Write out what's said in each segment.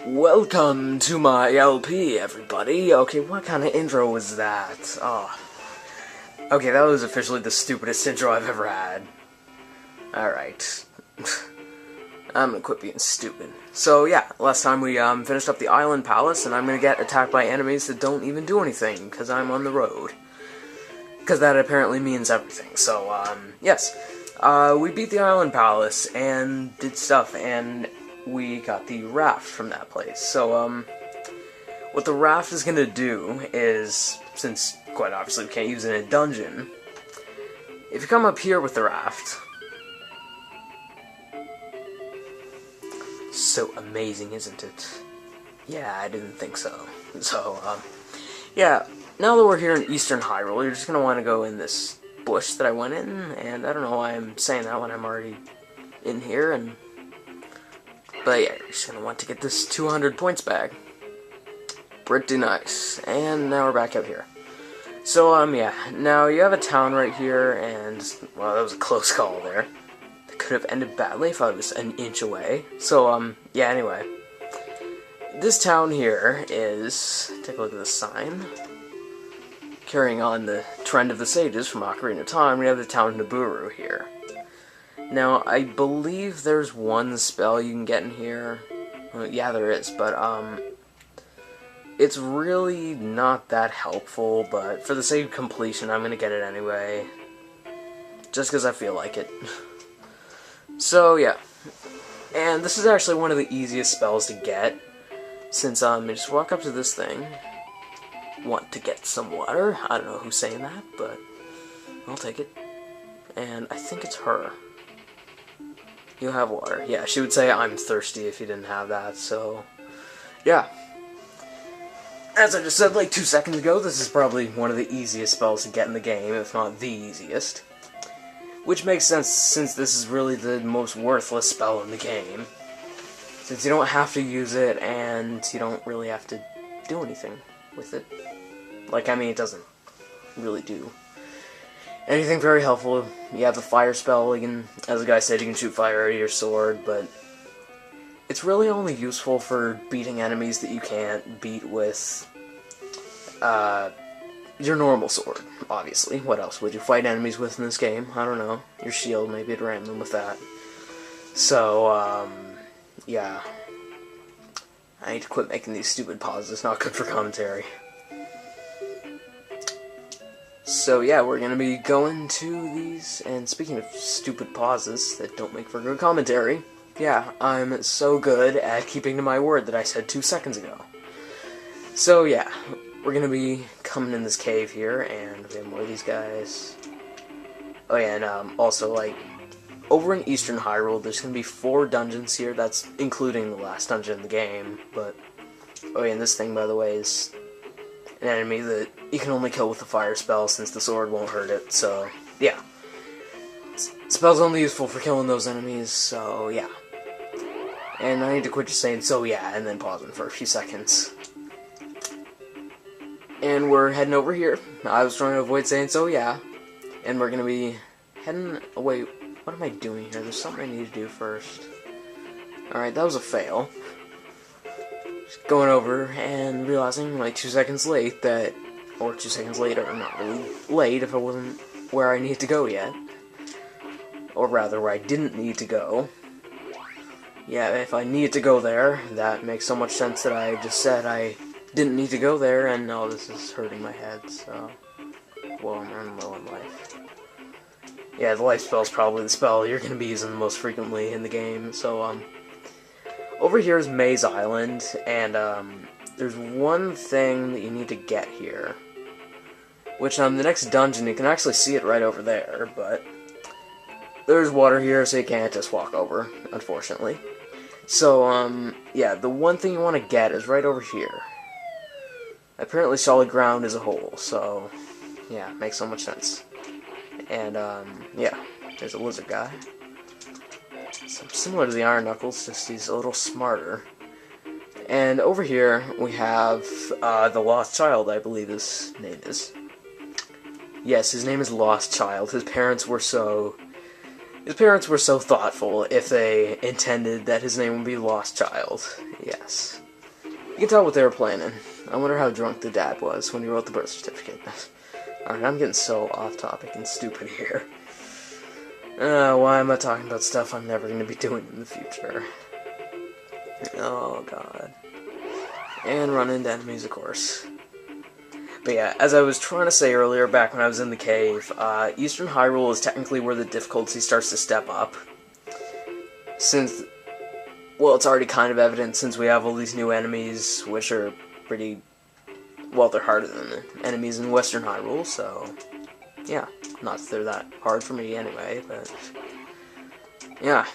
Welcome to my LP, everybody. Okay, what kind of intro was that? Oh. Okay, that was officially the stupidest intro I've ever had. Alright. I'm gonna quit being stupid. So, yeah, last time we finished up the Island Palace, and I'm gonna get attacked by enemies that don't even do anything, because I'm on the road. Because that apparently means everything. So, yes. We beat the Island Palace, and did stuff, and we got the raft from that place. So, what the raft is gonna do is, since, quite obviously, we can't use it in a dungeon, if you come up here with the raft... So amazing, isn't it? Yeah, I didn't think so. So, yeah, now that we're here in Eastern Hyrule, you're just gonna want to go in this bush that I went in, and I don't know why I'm saying that when I'm already in here, but yeah, you're just gonna want to get this 200 points back. Pretty nice. And now we're back out here. So, yeah, now you have a town right here, and, well, that was a close call there. That could have ended badly if I was an inch away. So, yeah, anyway. This town here is, take a look at the sign. Carrying on the trend of the sages from Ocarina of Time, we have the town of Nabooru here. Now, I believe there's one spell you can get in here. Well, yeah, there is, but, it's really not that helpful, but for the sake of completion, I'm gonna get it anyway. Just because I feel like it. So, yeah. And this is actually one of the easiest spells to get, since, you just walk up to this thing, want to get some water. I don't know who's saying that, but I'll take it. And I think it's her. You have water. Yeah, she would say I'm thirsty if you didn't have that, so... Yeah. As I just said like 2 seconds ago, this is probably one of the easiest spells to get in the game, if not the easiest. Which makes sense, since this is really the most worthless spell in the game. Since you don't have to use it, and you don't really have to do anything with it. Like, I mean, it doesn't really do anything very helpful. You have the fire spell, you can, as the guy said, you can shoot fire out of your sword, but it's really only useful for beating enemies that you can't beat with your normal sword, obviously. What else would you fight enemies with in this game? I don't know. Your shield, maybe at random with that. So, yeah. I need to quit making these stupid pauses. It's not good for commentary. So yeah, we're gonna be going to these, and speaking of stupid pauses that don't make for good commentary, yeah, I'm so good at keeping to my word that I said 2 seconds ago. So yeah, we're gonna be coming in this cave here, and we have more of these guys. Oh yeah, and also, like, over in Eastern Hyrule, there's gonna be 4 dungeons here, that's including the last dungeon in the game, but, oh yeah, and this thing, by the way, is an enemy that you can only kill with the fire spell, since the sword won't hurt it, so, yeah. Spell's only useful for killing those enemies, so, yeah. And I need to quit just saying, so yeah, and then pausing for a few seconds. And we're heading over here. I was trying to avoid saying, so yeah. And we're gonna be heading away. What am I doing here? There's something I need to do first. Alright, that was a fail. Just going over and realizing, like, 2 seconds late that, or 2 seconds later, not really late if I wasn't where I need to go yet. Or rather, where I didn't need to go. Yeah, if I need to go there, that makes so much sense that I just said I didn't need to go there, and no, this is hurting my head, so... Well, I'm running low on life. Yeah, the life spell is probably the spell you're going to be using the most frequently in the game, so, over here is Maze Island, and, there's one thing that you need to get here. Which, the next dungeon, you can actually see it right over there, but... There's water here, so you can't just walk over, unfortunately. So, yeah, the one thing you want to get is right over here. Apparently solid ground is a hole, so, yeah, makes so much sense. And, yeah, there's a lizard guy. So, similar to the Iron Knuckles, just he's a little smarter. And over here, we have, the Lost Child, I believe his name is. Yes, his name is Lost Child. His parents were so His parents were so thoughtful if they intended that his name would be Lost Child. Yes. You can tell what they were planning. I wonder how drunk the dad was when he wrote the birth certificate. Alright, I'm getting so off topic and stupid here. Why am I talking about stuff I'm never going to be doing in the future? Oh, God. And run into enemies, of course. But yeah, as I was trying to say earlier, back when I was in the cave, Eastern Hyrule is technically where the difficulty starts to step up. Since, well, it's already kind of evident since we have all these new enemies, which are pretty, well, they're harder than the enemies in Western Hyrule, so, yeah. Not that they're that hard for me anyway, but, yeah.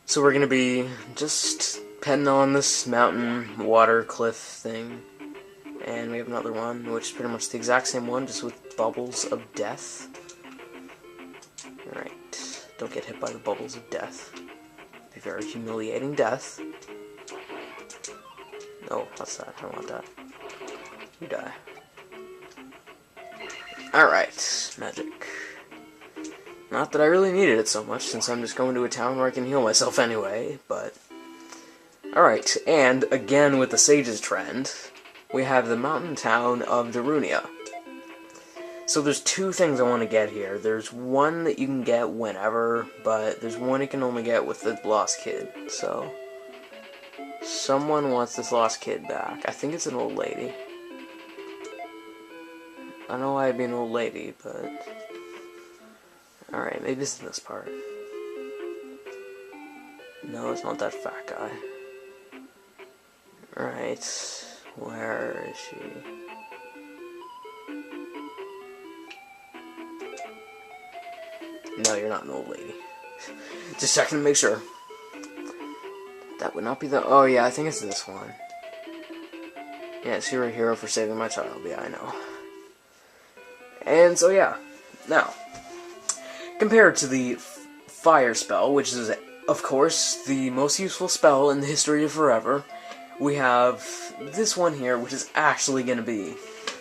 So we're gonna be just petting on this mountain water cliff thing. And we have another one, which is pretty much the exact same one, just with bubbles of death. Alright. Don't get hit by the bubbles of death. Be very humiliating death. Oh, what's that? I don't want that. You die. Alright. Magic. Not that I really needed it so much, since I'm just going to a town where I can heal myself anyway, but... Alright, and again with the Sage's trend, we have the mountain town of Darunia. So there's two things I want to get here. There's one that you can get whenever, but there's one you can only get with the lost kid, so... Someone wants this lost kid back. I think it's an old lady. I don't know why I'd be an old lady, but... Alright, maybe it's in this part. No, it's not that fat guy. Right, where is she? No, you're not an old lady. Just checking to make sure. That would not be the... Oh yeah, I think it's this one. Yes, you're a hero for saving my child. Yeah, I know. And so yeah, now, compared to the fire spell, which is, of course, the most useful spell in the history of forever, we have this one here, which is actually going to be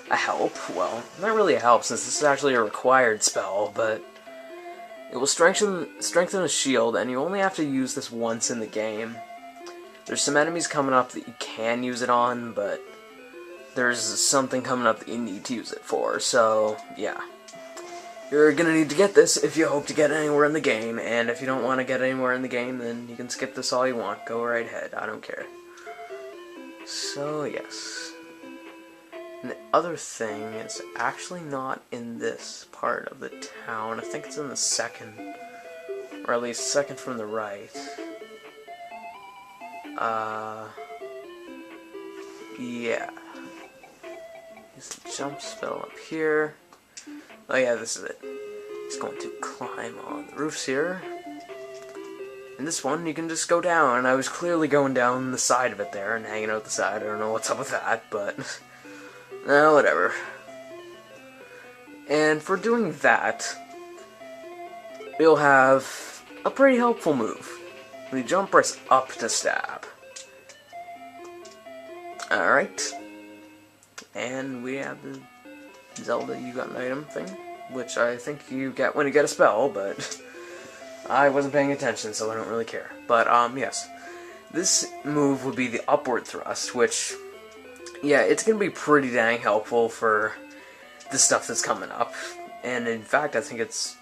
a help. Well, not really a help, since this is actually a required spell, but it will strengthen a shield, and you only have to use this once in the game. There's some enemies coming up that you can use it on, but there's something coming up that you need to use it for, so, yeah. You're gonna need to get this if you hope to get anywhere in the game, and if you don't want to get anywhere in the game, then you can skip this all you want. Go right ahead, I don't care. So, yes. And the other thing is actually not in this part of the town. I think it's in the second, or at least second from the right. Yeah. There's a jump spell up here. Oh yeah, this is it. He's going to climb on the roofs here. And this one, you can just go down. And I was clearly going down the side of it there and hanging out the side. I don't know what's up with that, but... no, whatever. And for doing that, you'll have a pretty helpful move. We jump press up to stab. Alright. And we have the Zelda you got an item thing, which I think you get when you get a spell, but I wasn't paying attention, so I don't really care. But, yes. This move would be the upward thrust, which, yeah, it's gonna be pretty dang helpful for the stuff that's coming up. And in fact, I think it's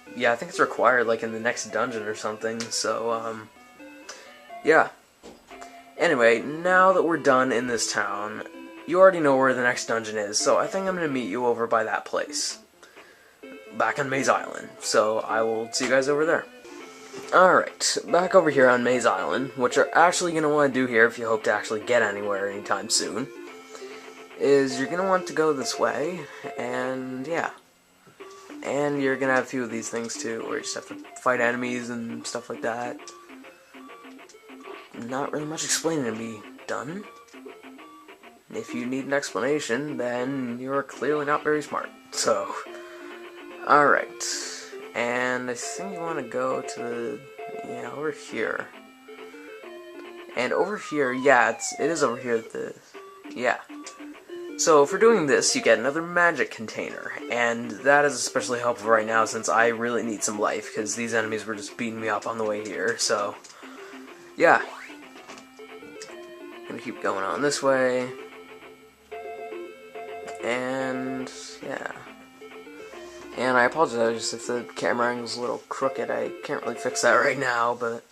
required, like, in the next dungeon or something, so, yeah. Anyway, now that we're done in this town, you already know where the next dungeon is, so I think I'm going to meet you over by that place. Back on Maze Island, so I will see you guys over there. Alright, back over here on Maze Island, what you're actually going to want to do here if you hope to actually get anywhere anytime soon, is you're going to want to go this way, and yeah. And you're going to have a few of these things too, where you just have to fight enemies and stuff like that. Not really much explaining to be done. If you need an explanation, then you're clearly not very smart. So, alright. And I think you want to go to, yeah, over here. And over here, yeah, it is over here, yeah. So for doing this, you get another magic container, and that is especially helpful right now since I really need some life, because these enemies were just beating me up on the way here, so yeah. Gonna keep going on this way, and yeah. And I apologize if the camera angle's a little crooked, I can't really fix that right now, but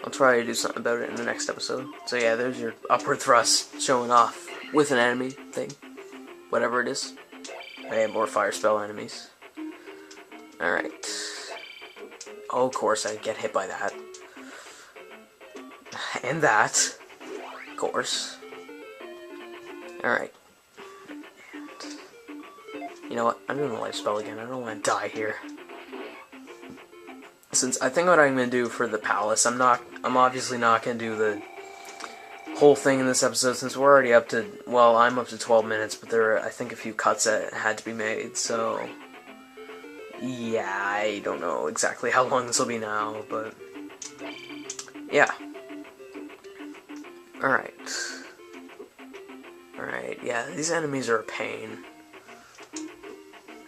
I'll try to do something about it in the next episode. So yeah, there's your upward thrust showing off with an enemy thing. Whatever it is. I have more fire spell enemies. Alright. Oh, of course, I get hit by that. And that. Of course. Alright. You know what? I'm doing the life spell again. I don't want to die here. Since I think what I'm going to do for the palace, I'm obviously not going to do the whole thing in this episode since we're already up to, well, I'm up to 12 minutes, but there are, I think, a few cuts that had to be made, so yeah, I don't know exactly how long this will be now, but yeah. Alright, yeah, these enemies are a pain.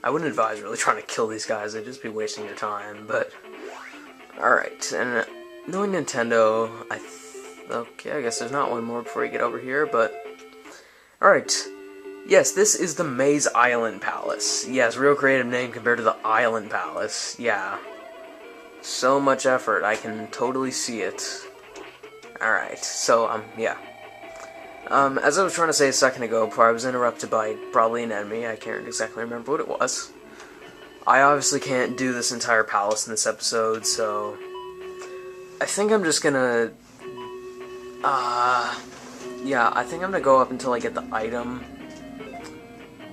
I wouldn't advise really trying to kill these guys, they'd just be wasting your time, but alright, and knowing Nintendo, okay, I guess there's not one more before you get over here, but alright. Yes, this is the Maze Island Palace. Yes, real creative name compared to the Island Palace. Yeah. So much effort, I can totally see it. Alright, so, yeah. As I was trying to say a second ago, before I was interrupted by probably an enemy, I can't exactly remember what it was. I obviously can't do this entire palace in this episode, so I think I'm just gonna yeah, I think I'm gonna go up until I get the item,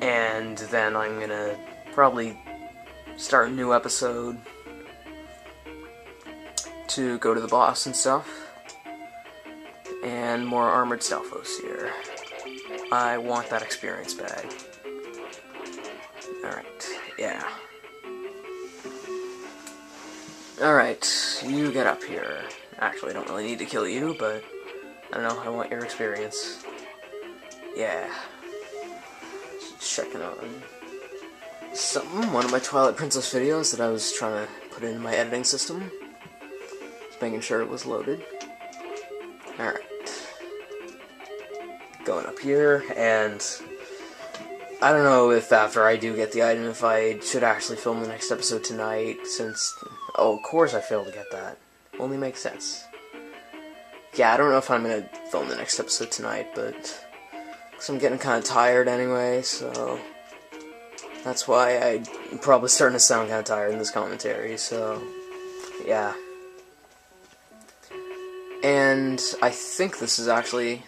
and then I'm gonna probably start a new episode to go to the boss and stuff. And more armored Stalfos here. I want that experience bag. Alright, yeah. Alright, you get up here. Actually, I don't really need to kill you, but I don't know, I want your experience. Yeah. Just checking on something, one of my Twilight Princess videos that I was trying to put in my editing system. Just making sure it was loaded. Alright. Going up here, and I don't know if after I do get the item, if I should actually film the next episode tonight, since, oh, of course I failed to get that. Only makes sense. Yeah, I don't know if I'm gonna film the next episode tonight, but because I'm getting kind of tired anyway, so that's why I'm probably starting to sound kind of tired in this commentary, so yeah. And I think this is actually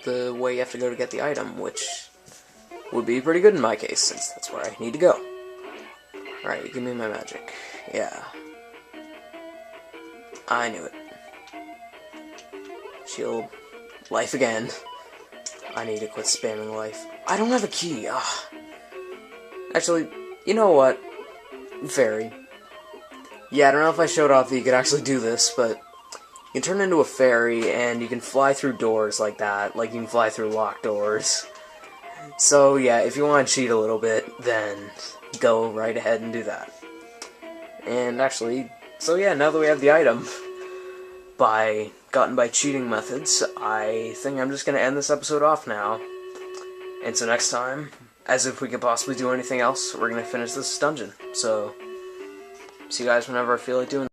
the way you have to go to get the item, which would be pretty good in my case, since that's where I need to go. Alright, give me my magic. Yeah. I knew it. Shield. Life again. I need to quit spamming life. I don't have a key. Ugh. Actually, you know what? Fairy. Yeah, I don't know if I showed off that you could actually do this, but you can turn into a fairy, and you can fly through doors like that, like you can fly through locked doors. So yeah, if you want to cheat a little bit, then go right ahead and do that. And actually, so yeah, now that we have the item, gotten by cheating methods, I think I'm just going to end this episode off now. And so next time, as if we could possibly do anything else, we're going to finish this dungeon. So, see you guys whenever I feel like doing